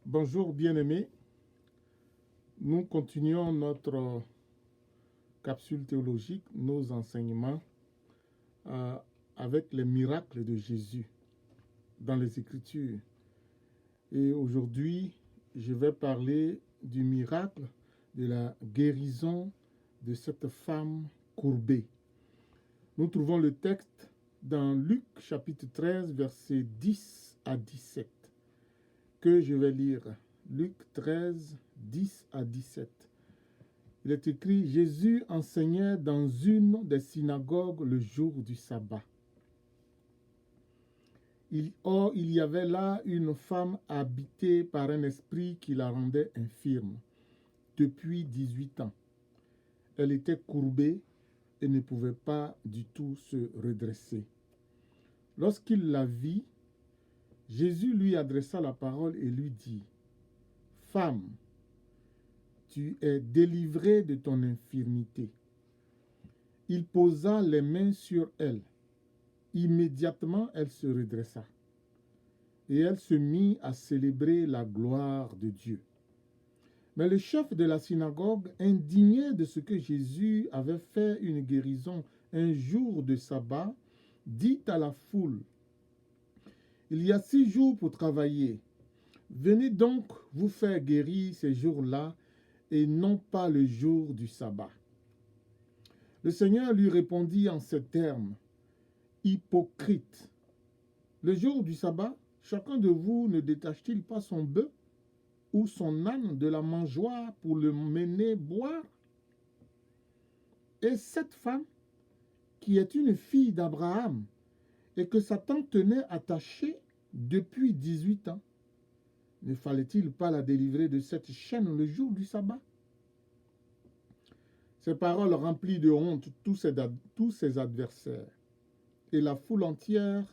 Bonjour bien-aimés, nous continuons notre capsule théologique, nos enseignements euh, avec les miracles de Jésus dans les Écritures. Et aujourd'hui, je vais parler du miracle de la guérison de cette femme courbée. Nous trouvons le texte dans Luc chapitre 13, versets 10 à 17, que je vais lire. Luc 13, 10 à 17. Il est écrit, Jésus enseignait dans une des synagogues le jour du sabbat. Or, il y avait là une femme habitée par un esprit qui la rendait infirme depuis 18 ans. Elle était courbée et ne pouvait pas du tout se redresser. Lorsqu'il la vit, Jésus lui adressa la parole et lui dit, Femme, tu es délivrée de ton infirmité. Il posa les mains sur elle. Immédiatement, elle se redressa. Et elle se mit à célébrer la gloire de Dieu. Mais le chef de la synagogue, indigné de ce que Jésus avait fait une guérison un jour de sabbat, dit à la foule, il y a 6 jours pour travailler. Venez donc vous faire guérir ces jours-là et non pas le jour du sabbat. Le Seigneur lui répondit en ces termes, hypocrite, le jour du sabbat, chacun de vous ne détache-t-il pas son bœuf ou son âne de la mangeoire pour le mener boire? Et cette femme, qui est une fille d'Abraham et que Satan tenait attachée depuis 18 ans, ne fallait-il pas la délivrer de cette chaîne le jour du sabbat? Ces paroles remplissent de honte tous ses adversaires, et la foule entière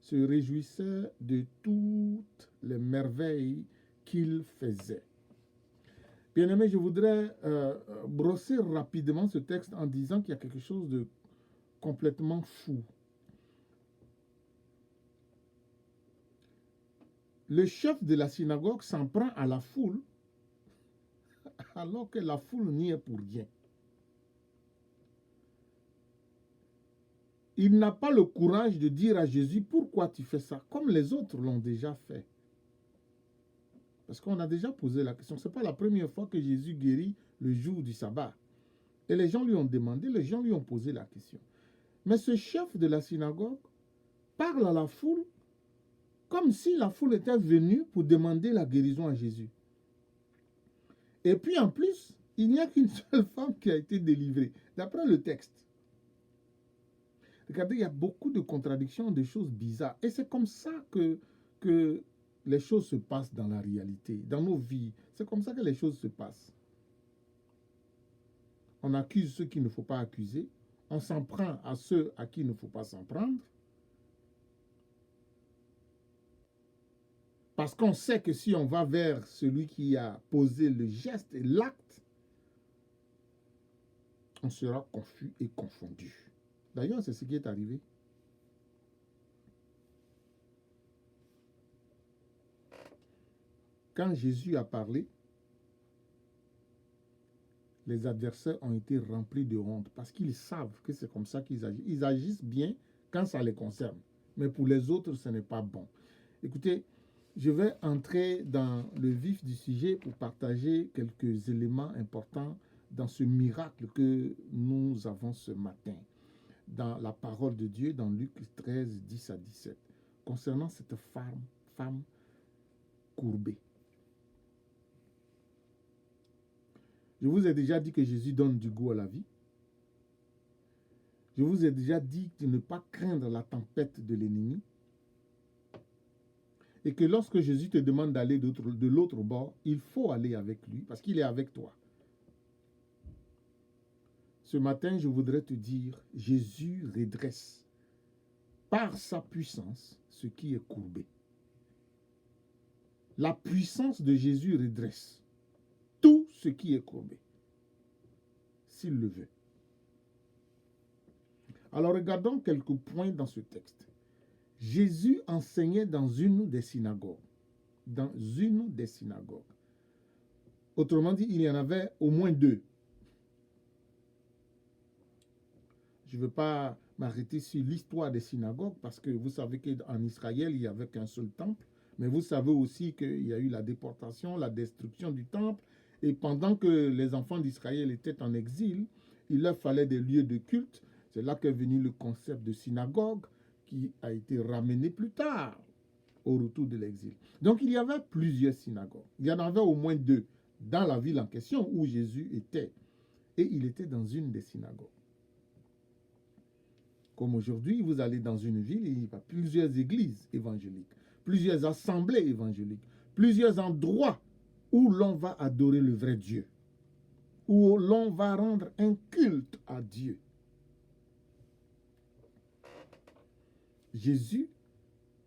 se réjouissait de toutes les merveilles qu'il faisait. Bien-aimés, je voudrais brosser rapidement ce texte en disant qu'il y a quelque chose de complètement fou. Le chef de la synagogue s'en prend à la foule alors que la foule n'y est pour rien. Il n'a pas le courage de dire à Jésus, pourquoi tu fais ça, comme les autres l'ont déjà fait. Parce qu'on a déjà posé la question. Ce n'est pas la première fois que Jésus guérit le jour du sabbat. Et les gens lui ont demandé, les gens lui ont posé la question. Mais ce chef de la synagogue parle à la foule comme si la foule était venue pour demander la guérison à Jésus. Et puis en plus, il n'y a qu'une seule femme qui a été délivrée, d'après le texte. Regardez, il y a beaucoup de contradictions, de choses bizarres. Et c'est comme ça que les choses se passent dans la réalité, dans nos vies. C'est comme ça que les choses se passent. On accuse ceux qu'il ne faut pas accuser. On s'en prend à ceux à qui il ne faut pas s'en prendre. Parce qu'on sait que si on va vers celui qui a posé le geste et l'acte, on sera confus et confondu. D'ailleurs, c'est ce qui est arrivé. Quand Jésus a parlé, les adversaires ont été remplis de honte parce qu'ils savent que c'est comme ça qu'ils agissent. Ils agissent bien quand ça les concerne. Mais pour les autres, ce n'est pas bon. Écoutez, je vais entrer dans le vif du sujet pour partager quelques éléments importants dans ce miracle que nous avons ce matin, dans la parole de Dieu, dans Luc 13, 10 à 17, concernant cette femme courbée. Je vous ai déjà dit que Jésus donne du goût à la vie. Je vous ai déjà dit de ne pas craindre la tempête de l'ennemi. Et que lorsque Jésus te demande d'aller de l'autre bord, il faut aller avec lui parce qu'il est avec toi. Ce matin, je voudrais te dire, Jésus redresse par sa puissance ce qui est courbé. La puissance de Jésus redresse tout ce qui est courbé, s'il le veut. Alors regardons quelques points dans ce texte. Jésus enseignait dans une des synagogues. dans une des synagogues. Autrement dit, il y en avait au moins deux. Je ne veux pas m'arrêter sur l'histoire des synagogues parce que vous savez qu'en Israël, il n'y avait qu'un seul temple. Mais vous savez aussi qu'il y a eu la déportation, la destruction du temple. Et pendant que les enfants d'Israël étaient en exil, il leur fallait des lieux de culte. C'est là qu'est venu le concept de synagogue qui a été ramené plus tard au retour de l'exil. Donc il y avait plusieurs synagogues. Il y en avait au moins deux dans la ville en question où Jésus était. Et il était dans une des synagogues. Comme aujourd'hui, vous allez dans une ville et il y a plusieurs églises évangéliques, plusieurs assemblées évangéliques, plusieurs endroits où l'on va adorer le vrai Dieu, où l'on va rendre un culte à Dieu. Jésus,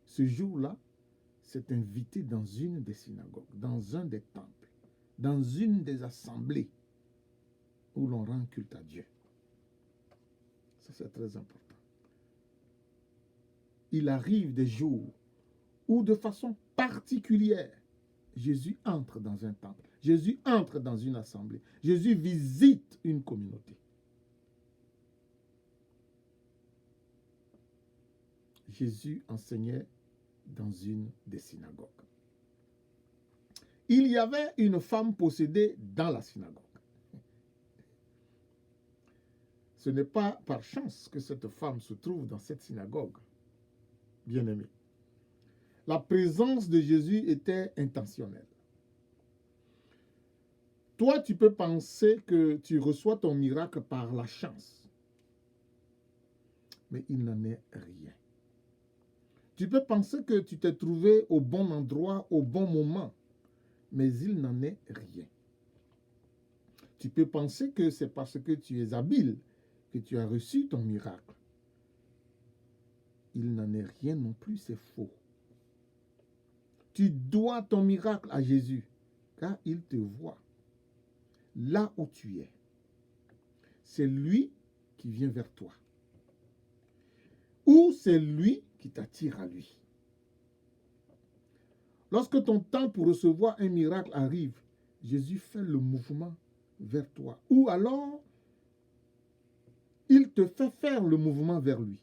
ce jour-là, s'est invité dans une des synagogues, dans un des temples, dans une des assemblées où l'on rend culte à Dieu. Ça, c'est très important. Il arrive des jours où, de façon particulière, Jésus entre dans un temple, Jésus entre dans une assemblée, Jésus visite une communauté. Jésus enseignait dans une des synagogues. Il y avait une femme possédée dans la synagogue. Ce n'est pas par chance que cette femme se trouve dans cette synagogue, bien-aimé. La présence de Jésus était intentionnelle. Toi, tu peux penser que tu reçois ton miracle par la chance. Mais il n'en est rien. Tu peux penser que tu t'es trouvé au bon endroit, au bon moment. Mais il n'en est rien. Tu peux penser que c'est parce que tu es habile que tu as reçu ton miracle. Il n'en est rien non plus, c'est faux. Tu dois ton miracle à Jésus, car il te voit là où tu es. C'est lui qui vient vers toi. Ou c'est lui qui t'attire à lui. Lorsque ton temps pour recevoir un miracle arrive, Jésus fait le mouvement vers toi. Ou alors, il te fait faire le mouvement vers lui.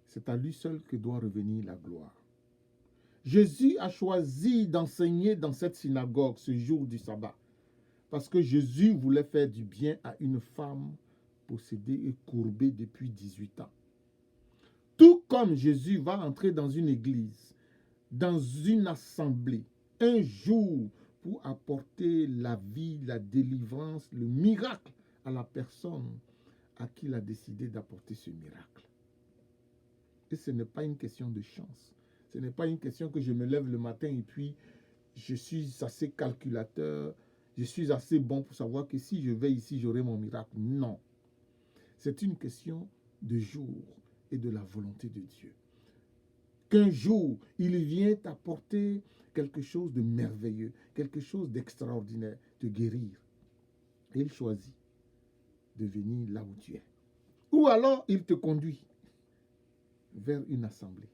C'est à lui seul que doit revenir la gloire. Jésus a choisi d'enseigner dans cette synagogue ce jour du sabbat parce que Jésus voulait faire du bien à une femme possédée et courbée depuis 18 ans. Tout comme Jésus va entrer dans une église, dans une assemblée, un jour pour apporter la vie, la délivrance, le miracle à la personne à qui il a décidé d'apporter ce miracle. Et ce n'est pas une question de chance. Ce n'est pas une question que je me lève le matin et puis je suis assez calculateur, je suis assez bon pour savoir que si je vais ici, j'aurai mon miracle. Non. C'est une question de jour et de la volonté de Dieu. Qu'un jour, il vient t'apporter quelque chose de merveilleux, quelque chose d'extraordinaire, te guérir. Et il choisit de venir là où tu es. Ou alors, il te conduit vers une assemblée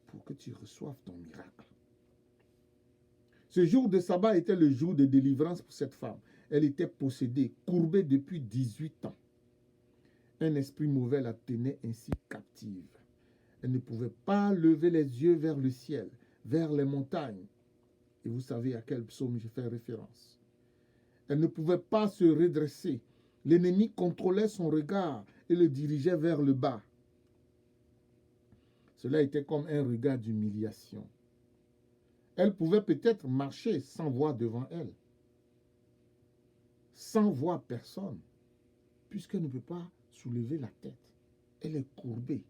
pour que tu reçoives ton miracle. Ce jour de sabbat était le jour de délivrance pour cette femme. Elle était possédée, courbée depuis 18 ans. Un esprit mauvais la tenait ainsi captive. Elle ne pouvait pas lever les yeux vers le ciel, vers les montagnes. Et vous savez à quel psaume je fais référence. Elle ne pouvait pas se redresser. L'ennemi contrôlait son regard et le dirigeait vers le bas. Cela était comme un regard d'humiliation. Elle pouvait peut-être marcher sans voir devant elle, sans voir personne, puisqu'elle ne peut pas soulever la tête. Elle est courbée.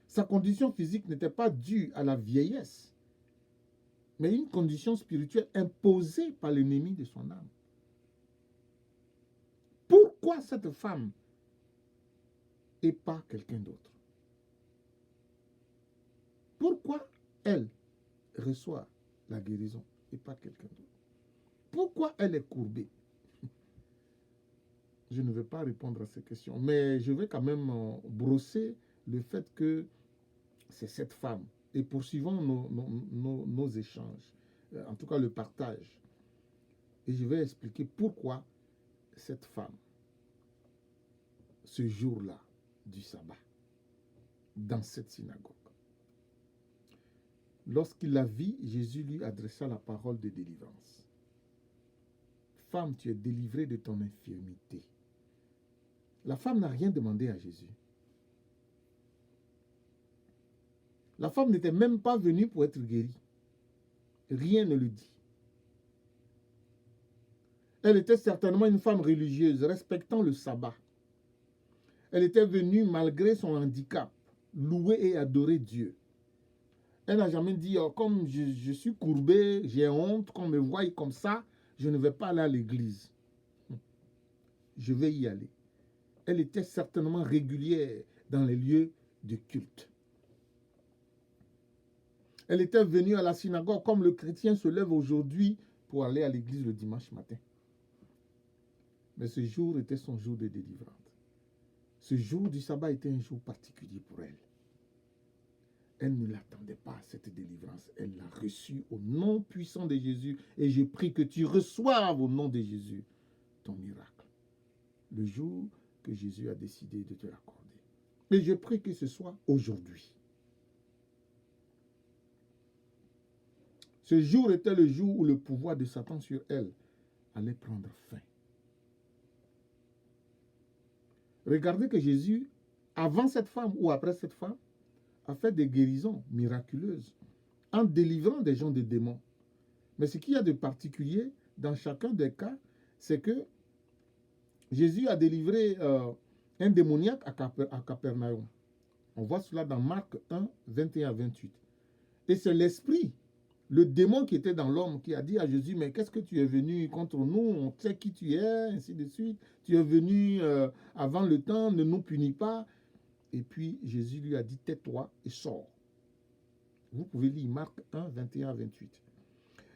Sa condition physique n'était pas due à la vieillesse, mais une condition spirituelle imposée par l'ennemi de son âme. Pourquoi cette femme et pas quelqu'un d'autre? Pourquoi elle reçoit la guérison et pas quelqu'un d'autre? Pourquoi elle est courbée? Je ne vais pas répondre à ces questions, mais je vais quand même brosser le fait que c'est cette femme. Et poursuivons nos échanges, en tout cas le partage. Et je vais expliquer pourquoi cette femme, ce jour-là du sabbat, dans cette synagogue. Lorsqu'il la vit, Jésus lui adressa la parole de délivrance. Femme, tu es délivrée de ton infirmité. La femme n'a rien demandé à Jésus. La femme n'était même pas venue pour être guérie. Rien ne le dit. Elle était certainement une femme religieuse, respectant le sabbat. Elle était venue, malgré son handicap, louer et adorer Dieu. Elle n'a jamais dit, oh, comme je suis courbée, j'ai honte, qu'on me voie comme ça, je ne vais pas aller à l'église. Je vais y aller. Elle était certainement régulière dans les lieux de culte. Elle était venue à la synagogue comme le chrétien se lève aujourd'hui pour aller à l'église le dimanche matin. Mais ce jour était son jour de délivrance. Ce jour du sabbat était un jour particulier pour elle. Elle ne l'attendait pas, cette délivrance. Elle l'a reçue au nom puissant de Jésus. Et je prie que tu reçoives au nom de Jésus ton miracle. Le jour que Jésus a décidé de te l'accorder. Et je prie que ce soit aujourd'hui. Ce jour était le jour où le pouvoir de Satan sur elle allait prendre fin. Regardez que Jésus, avant cette femme ou après cette femme, a fait des guérisons miraculeuses en délivrant des gens des démons. Mais ce qu'il y a de particulier dans chacun des cas, c'est que Jésus a délivré un démoniaque à Capernaum. On voit cela dans Marc 1, 21 à 28. Et c'est l'esprit, le démon qui était dans l'homme, qui a dit à Jésus, mais qu'est-ce que tu es venu contre nous? On sait qui tu es, ainsi de suite. Tu es venu avant le temps, ne nous punis pas. Et puis Jésus lui a dit, tais-toi et sors. Vous pouvez lire Marc 1, 21 à 28.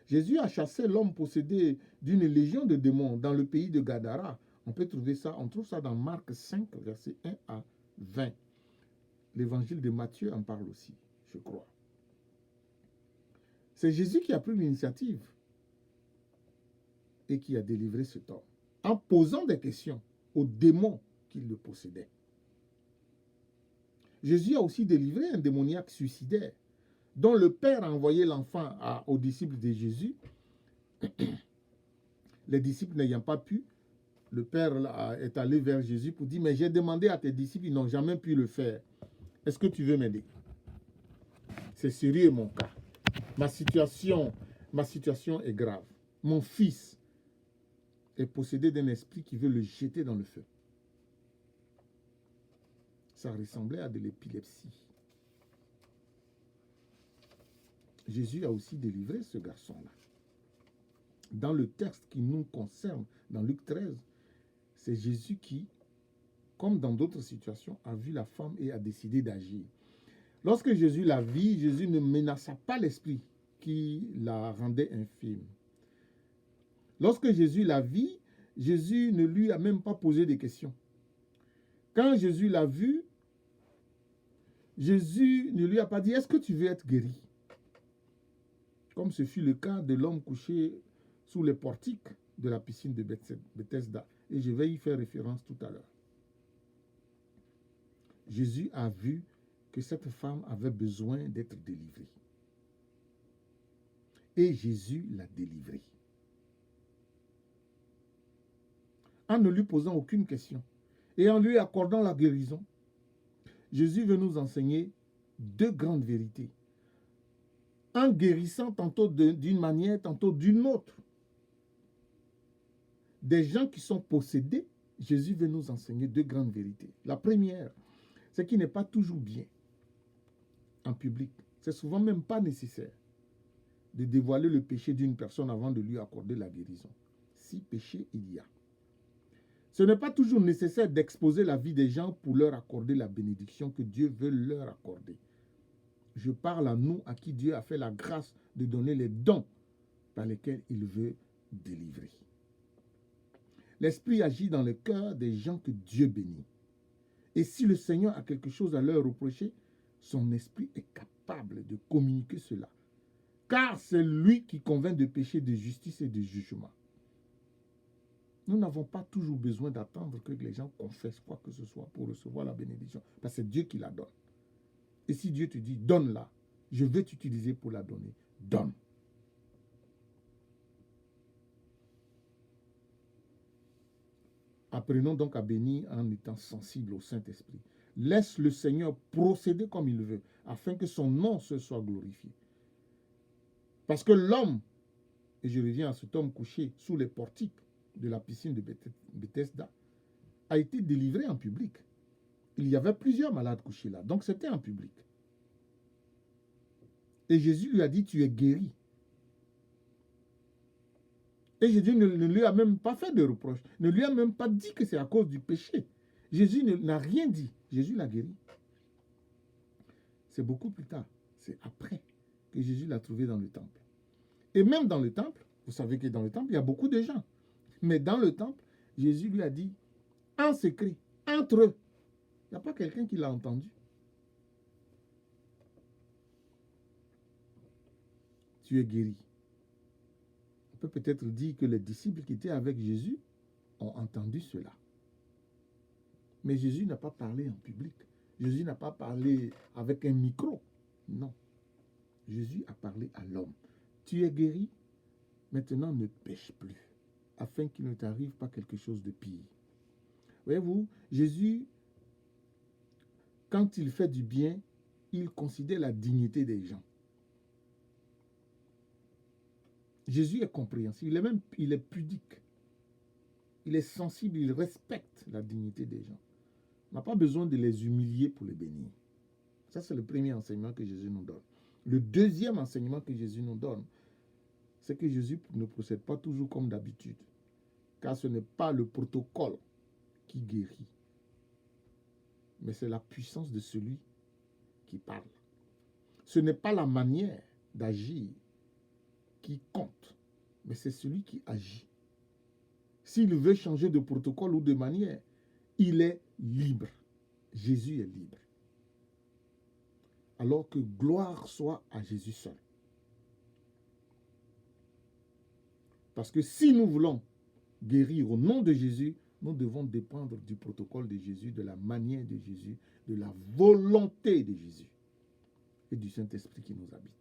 Jésus a chassé l'homme possédé d'une légion de démons dans le pays de Gadara. On trouve ça dans Marc 5, versets 1 à 20. L'évangile de Matthieu en parle aussi, je crois. C'est Jésus qui a pris l'initiative et qui a délivré cet homme en posant des questions aux démons qui le possédaient. Jésus a aussi délivré un démoniaque suicidaire dont le père a envoyé l'enfant aux disciples de Jésus. Les disciples n'ayant pas pu, le père est allé vers Jésus pour dire, mais j'ai demandé à tes disciples, ils n'ont jamais pu le faire. Est-ce que tu veux m'aider? C'est sérieux mon cas. Ma situation est grave. Mon fils est possédé d'un esprit qui veut le jeter dans le feu. Ça ressemblait à de l'épilepsie. Jésus a aussi délivré ce garçon-là. Dans le texte qui nous concerne, dans Luc 13, c'est Jésus qui, comme dans d'autres situations, a vu la femme et a décidé d'agir. Lorsque Jésus la vit, Jésus ne menaça pas l'esprit qui la rendait infirme. Lorsque Jésus la vit, Jésus ne lui a même pas posé de questions. Quand Jésus l'a vue, Jésus ne lui a pas dit, est-ce que tu veux être guéri? Comme ce fut le cas de l'homme couché sous les portiques de la piscine de Bethesda. Et je vais y faire référence tout à l'heure. Jésus a vu que cette femme avait besoin d'être délivrée. Et Jésus l'a délivrée. En ne lui posant aucune question et en lui accordant la guérison, Jésus veut nous enseigner deux grandes vérités. En guérissant tantôt d'une manière, tantôt d'une autre. Des gens qui sont possédés, Jésus veut nous enseigner deux grandes vérités. La première, c'est qu'il n'est pas toujours bien en public. C'est souvent même pas nécessaire de dévoiler le péché d'une personne avant de lui accorder la guérison. Si péché il y a. Ce n'est pas toujours nécessaire d'exposer la vie des gens pour leur accorder la bénédiction que Dieu veut leur accorder. Je parle à nous, à qui Dieu a fait la grâce de donner les dons par lesquels il veut délivrer. L'Esprit agit dans le cœur des gens que Dieu bénit. Et si le Seigneur a quelque chose à leur reprocher, son esprit est capable de communiquer cela. Car c'est lui qui convainc de péché, de justice et de jugement. Nous n'avons pas toujours besoin d'attendre que les gens confessent quoi que ce soit pour recevoir la bénédiction. Parce que c'est Dieu qui la donne. Et si Dieu te dit, donne-la, je vais t'utiliser pour la donner, donne. Apprenons donc à bénir en étant sensibles au Saint-Esprit. Laisse le Seigneur procéder comme il veut, afin que son nom se soit glorifié. Parce que l'homme, et je reviens à cet homme couché sous les portiques de la piscine de Bethesda, a été délivré en public. Il y avait plusieurs malades couchés là, donc c'était en public. Et Jésus lui a dit, tu es guéri. Et Jésus ne lui a même pas fait de reproche, ne lui a même pas dit que c'est à cause du péché. Jésus n'a rien dit. Jésus l'a guéri. C'est beaucoup plus tard, c'est après que Jésus l'a trouvé dans le temple. Et même dans le temple, vous savez que dans le temple, il y a beaucoup de gens. Mais dans le temple, Jésus lui a dit, en secret, entre eux, il n'y a pas quelqu'un qui l'a entendu. Tu es guéri. On peut peut-être dire que les disciples qui étaient avec Jésus ont entendu cela. Mais Jésus n'a pas parlé en public. Jésus n'a pas parlé avec un micro. Non. Jésus a parlé à l'homme. Tu es guéri, maintenant ne pêche plus, afin qu'il ne t'arrive pas quelque chose de pire. Voyez-vous, Jésus, quand il fait du bien, il considère la dignité des gens. Jésus est compréhensible, il est pudique. Il est sensible, il respecte la dignité des gens. On n'a pas besoin de les humilier pour les bénir. Ça, c'est le premier enseignement que Jésus nous donne. Le deuxième enseignement que Jésus nous donne, c'est que Jésus ne procède pas toujours comme d'habitude. Car ce n'est pas le protocole qui guérit, mais c'est la puissance de celui qui parle. Ce n'est pas la manière d'agir qui compte, mais c'est celui qui agit. S'il veut changer de protocole ou de manière, il est libre. Jésus est libre. Alors que gloire soit à Jésus seul. Parce que si nous voulons guérir au nom de Jésus, nous devons dépendre du protocole de Jésus, de la manière de Jésus, de la volonté de Jésus et du Saint-Esprit qui nous habite.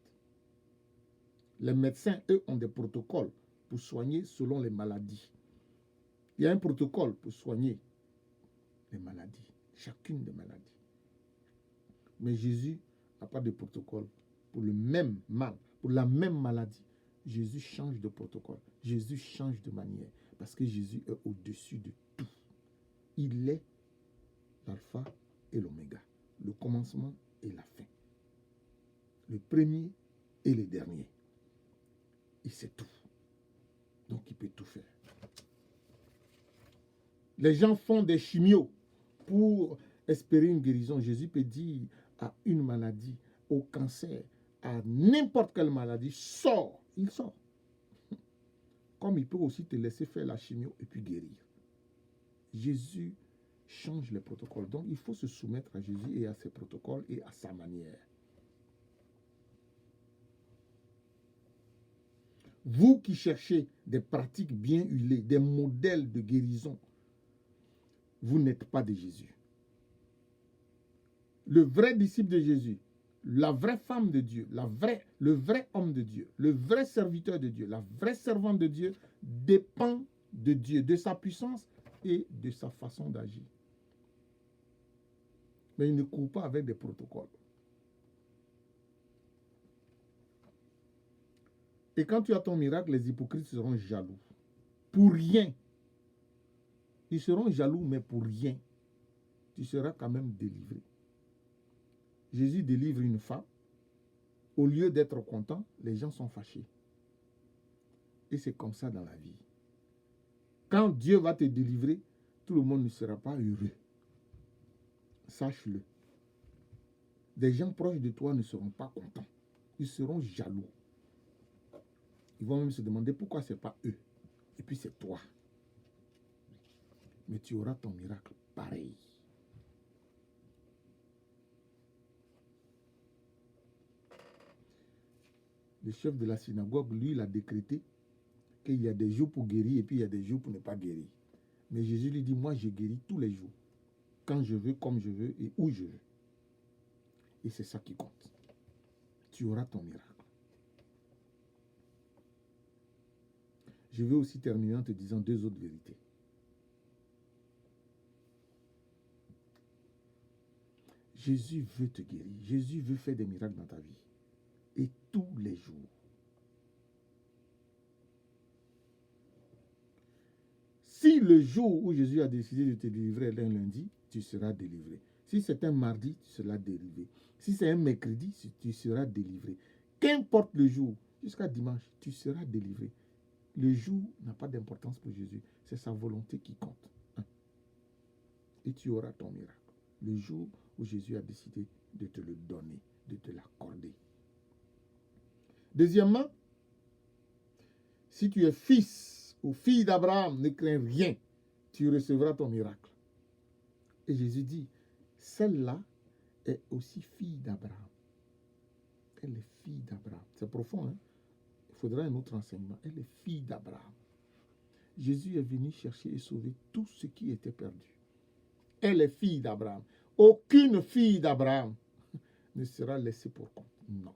Les médecins, eux, ont des protocoles pour soigner selon les maladies. Il y a un protocole pour soigner les maladies, chacune des maladies. Mais Jésus n'a pas de protocole pour le même mal, pour la même maladie. Jésus change de protocole, Jésus change de manière, parce que Jésus est au-dessus de tout. Il est l'alpha et l'oméga, le commencement et la fin, le premier et le dernier. Il sait tout, donc il peut tout faire. Les gens font des chimios pour espérer une guérison. Jésus peut dire à une maladie, au cancer, à n'importe quelle maladie, sors, il sort. Comme il peut aussi te laisser faire la chimio et puis guérir. Jésus change les protocoles. Donc il faut se soumettre à Jésus et à ses protocoles et à sa manière. Vous qui cherchez des pratiques bien huilées, des modèles de guérison, vous n'êtes pas de Jésus. Le vrai disciple de Jésus, la vraie femme de Dieu, le vrai homme de Dieu, le vrai serviteur de Dieu, la vraie servante de Dieu dépend de Dieu, de sa puissance et de sa façon d'agir. Mais il ne court pas avec des protocoles. Et quand tu as ton miracle, les hypocrites seront jaloux. Pour rien. Ils seront jaloux, mais pour rien. Tu seras quand même délivré. Jésus délivre une femme. Au lieu d'être content, les gens sont fâchés. Et c'est comme ça dans la vie. Quand Dieu va te délivrer, tout le monde ne sera pas heureux. Sache-le. Des gens proches de toi ne seront pas contents. Ils seront jaloux. Ils vont même se demander pourquoi ce n'est pas eux. Et puis c'est toi. Mais tu auras ton miracle pareil. Le chef de la synagogue, lui, il a décrété qu'il y a des jours pour guérir et puis il y a des jours pour ne pas guérir. Mais Jésus lui dit, moi, je guéris tous les jours. Quand je veux, comme je veux et où je veux. Et c'est ça qui compte. Tu auras ton miracle. Je vais aussi terminer en te disant deux autres vérités. Jésus veut te guérir. Jésus veut faire des miracles dans ta vie. Et tous les jours. Si le jour où Jésus a décidé de te délivrer est un lundi, tu seras délivré. Si c'est un mardi, tu seras délivré. Si c'est un mercredi, tu seras délivré. Qu'importe le jour, jusqu'à dimanche, tu seras délivré. Le jour n'a pas d'importance pour Jésus. C'est sa volonté qui compte. Et tu auras ton miracle. Le jour où Jésus a décidé de te le donner, de te l'accorder. Deuxièmement, si tu es fils ou fille d'Abraham, ne crains rien, tu recevras ton miracle. Et Jésus dit, celle-là est aussi fille d'Abraham. Elle est fille d'Abraham. C'est profond, hein? Il faudra un autre enseignement. Elle est fille d'Abraham. Jésus est venu chercher et sauver tout ce qui était perdu. Elle est fille d'Abraham. Aucune fille d'Abraham ne sera laissée pour compte. Non.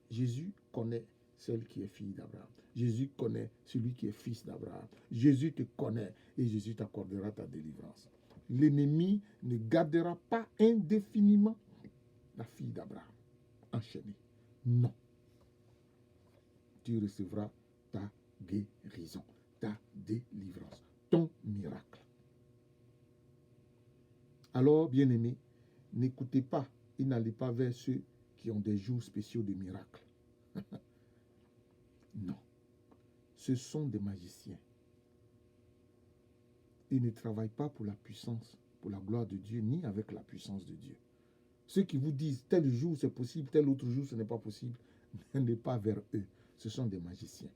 Jésus connaît celle qui est fille d'Abraham. Jésus connaît celui qui est fils d'Abraham. Jésus te connaît et Jésus t'accordera ta délivrance. L'ennemi ne gardera pas indéfiniment la fille d'Abraham enchaînée. Non. Tu recevras ta guérison, ta délivrance, ton miracle. Alors, bien-aimés, n'écoutez pas et n'allez pas vers ceux qui ont des jours spéciaux de miracles. Non. Ce sont des magiciens. Ils ne travaillent pas pour la puissance, pour la gloire de Dieu, ni avec la puissance de Dieu. Ceux qui vous disent tel jour c'est possible, tel autre jour ce n'est pas possible, n'allez pas vers eux. Ce sont des magiciens.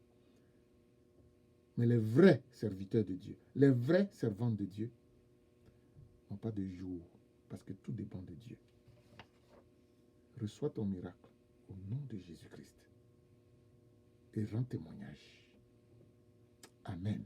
Mais les vrais serviteurs de Dieu, les vrais servants de Dieu, n'ont pas de jour, parce que tout dépend de Dieu. Reçois ton miracle au nom de Jésus-Christ et rends témoignage. Amen.